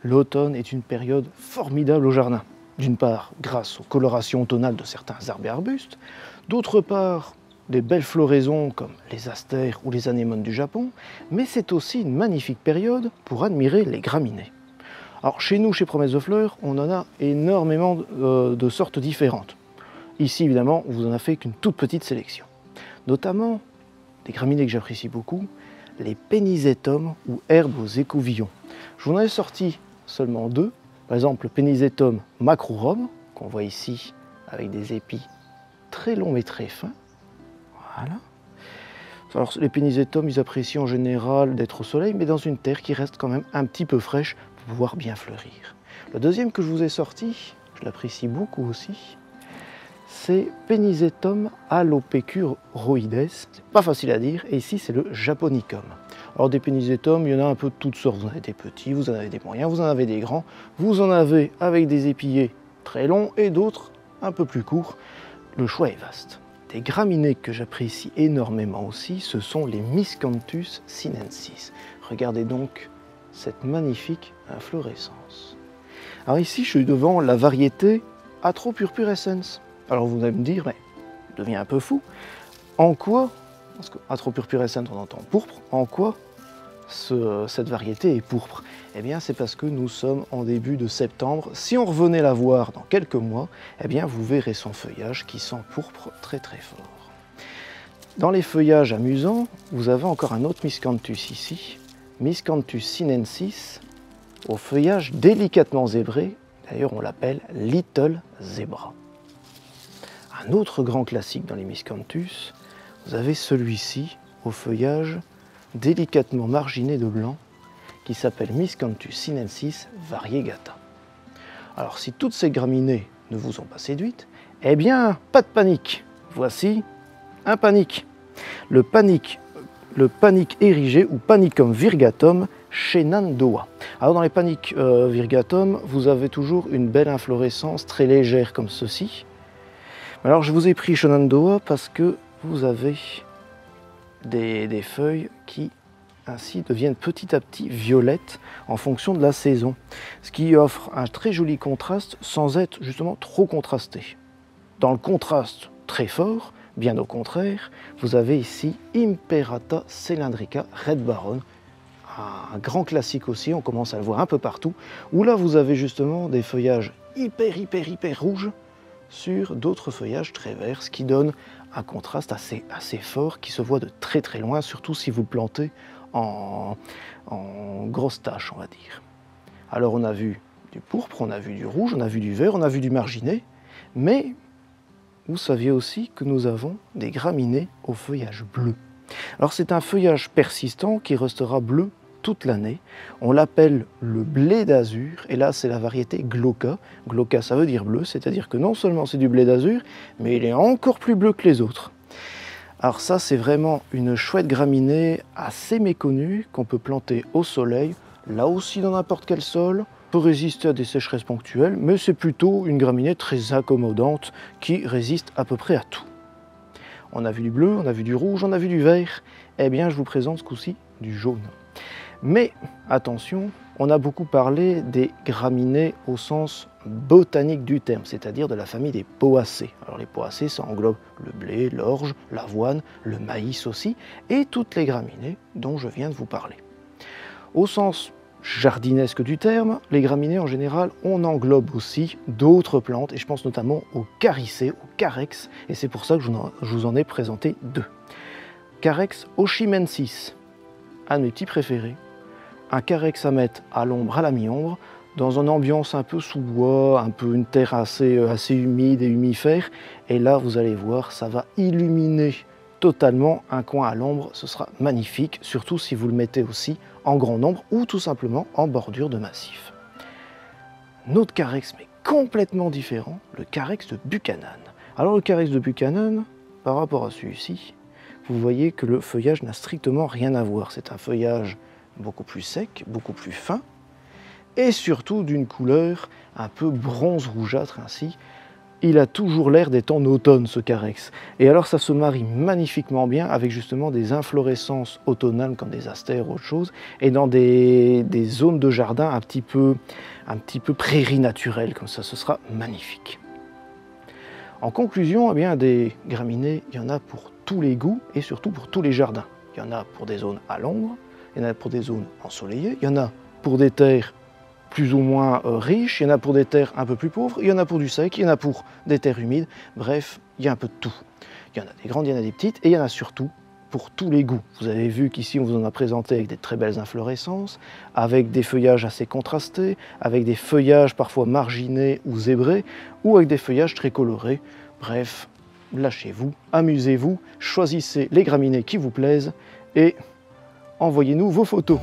l'automne est une période formidable au jardin. D'une part, grâce aux colorations automnales de certains arbres et arbustes, d'autre part, des belles floraisons comme les astères ou les anémones du Japon, mais c'est aussi une magnifique période pour admirer les graminées. Alors chez nous, chez Promesse de Fleurs, on en a énormément de sortes différentes. Ici, évidemment, on vous en a fait qu'une toute petite sélection. Notamment, des graminées que j'apprécie beaucoup, les Pénisétum ou herbes aux écouvillons. Je vous en ai sorti seulement deux. Par exemple, le Pénisétum macrorum, qu'on voit ici avec des épis très longs mais très fins. Voilà. Alors, les Pénisétum, ils apprécient en général d'être au soleil, mais dans une terre qui reste quand même un petit peu fraîche pour pouvoir bien fleurir. Le deuxième que je vous ai sorti, je l'apprécie beaucoup aussi, c'est Pénisétum alopecuroides. C'est pas facile à dire, et ici c'est le Japonicum. Alors des Pénisétum, il y en a un peu de toutes sortes. Vous en avez des petits, vous en avez des moyens, vous en avez des grands, vous en avez avec des épillets très longs et d'autres un peu plus courts. Le choix est vaste. Des graminées que j'apprécie énormément aussi, ce sont les Miscanthus sinensis. Regardez donc cette magnifique inflorescence. Alors ici, je suis devant la variété Atropurpurescens. Alors vous allez me dire, mais je deviens un peu fou. En quoi, parce que Atropurpurescens on entend pourpre, en quoi cette variété est pourpre? Eh bien c'est parce que nous sommes en début de septembre. Si on revenait la voir dans quelques mois, eh bien vous verrez son feuillage qui sent pourpre très très fort. Dans les feuillages amusants, vous avez encore un autre Miscanthus ici, Miscanthus sinensis, au feuillage délicatement zébré. D'ailleurs on l'appelle Little Zebra. Un autre grand classique dans les Miscanthus, vous avez celui-ci au feuillage délicatement marginé de blanc qui s'appelle Miscanthus sinensis variegata. Alors si toutes ces graminées ne vous ont pas séduites, eh bien pas de panique, voici un panique. Le panique érigé ou Panicum virgatum Shenandoah. Alors dans les Paniques virgatum, vous avez toujours une belle inflorescence très légère comme ceci. Alors je vous ai pris Shenandoah parce que vous avez des feuilles qui ainsi deviennent petit à petit violettes en fonction de la saison, ce qui offre un très joli contraste sans être justement trop contrasté. Dans le contraste très fort, bien au contraire, vous avez ici Imperata cylindrica Red Baron, un grand classique aussi, on commence à le voir un peu partout, où là vous avez justement des feuillages hyper rouges sur d'autres feuillages très verts, ce qui donne un contraste assez fort qui se voit de très loin, surtout si vous le plantez en grosses taches, on va dire. Alors on a vu du pourpre, on a vu du rouge, on a vu du vert, on a vu du marginé, mais vous saviez aussi que nous avons des graminées au feuillage bleu. Alors c'est un feuillage persistant qui restera bleu toute l'année. On l'appelle le blé d'azur, et là c'est la variété Glauca. Glauca ça veut dire bleu, c'est-à-dire que non seulement c'est du blé d'azur, mais il est encore plus bleu que les autres. Alors ça c'est vraiment une chouette graminée assez méconnue qu'on peut planter au soleil, là aussi dans n'importe quel sol, peut résister à des sécheresses ponctuelles, mais c'est plutôt une graminée très accommodante qui résiste à peu près à tout. On a vu du bleu, on a vu du rouge, on a vu du vert, eh bien je vous présente ce coup-ci du jaune. Mais attention, on a beaucoup parlé des graminées au sens botanique du terme, c'est-à-dire de la famille des Poacées. Alors les Poacées, ça englobe le blé, l'orge, l'avoine, le maïs aussi, et toutes les graminées dont je viens de vous parler. Au sens jardinesque du terme, les graminées en général, on englobe aussi d'autres plantes, et je pense notamment aux caricées, aux carex, et c'est pour ça que je vous en ai présenté deux. Carex oshimensis, un de mes petits préférés, un carex à mettre à l'ombre, à la mi-ombre, dans une ambiance un peu sous bois, un peu une terre assez humide et humifère, et là vous allez voir, ça va illuminer totalement un coin à l'ombre, ce sera magnifique, surtout si vous le mettez aussi en grand nombre ou tout simplement en bordure de massif. Un autre carex, mais complètement différent, le carex de Buchanan. Alors le carex de Buchanan, par rapport à celui-ci, vous voyez que le feuillage n'a strictement rien à voir. C'est un feuillage beaucoup plus sec, beaucoup plus fin, et surtout d'une couleur un peu bronze rougeâtre ainsi, il a toujours l'air d'être en automne, ce carex. Et alors ça se marie magnifiquement bien avec justement des inflorescences automnales comme des astères ou autre chose, et dans des zones de jardin un petit peu prairie naturelle, comme ça, ce sera magnifique. En conclusion, eh bien, des graminées, il y en a pour tous les goûts et surtout pour tous les jardins. Il y en a pour des zones à l'ombre, il y en a pour des zones ensoleillées, il y en a pour des terres plus ou moins riches, il y en a pour des terres un peu plus pauvres, il y en a pour du sec, il y en a pour des terres humides, bref, il y a un peu de tout. Il y en a des grandes, il y en a des petites, et il y en a surtout pour tous les goûts. Vous avez vu qu'ici on vous en a présenté avec des très belles inflorescences, avec des feuillages assez contrastés, avec des feuillages parfois marginés ou zébrés, ou avec des feuillages très colorés. Bref, lâchez-vous, amusez-vous, choisissez les graminées qui vous plaisent et envoyez-nous vos photos.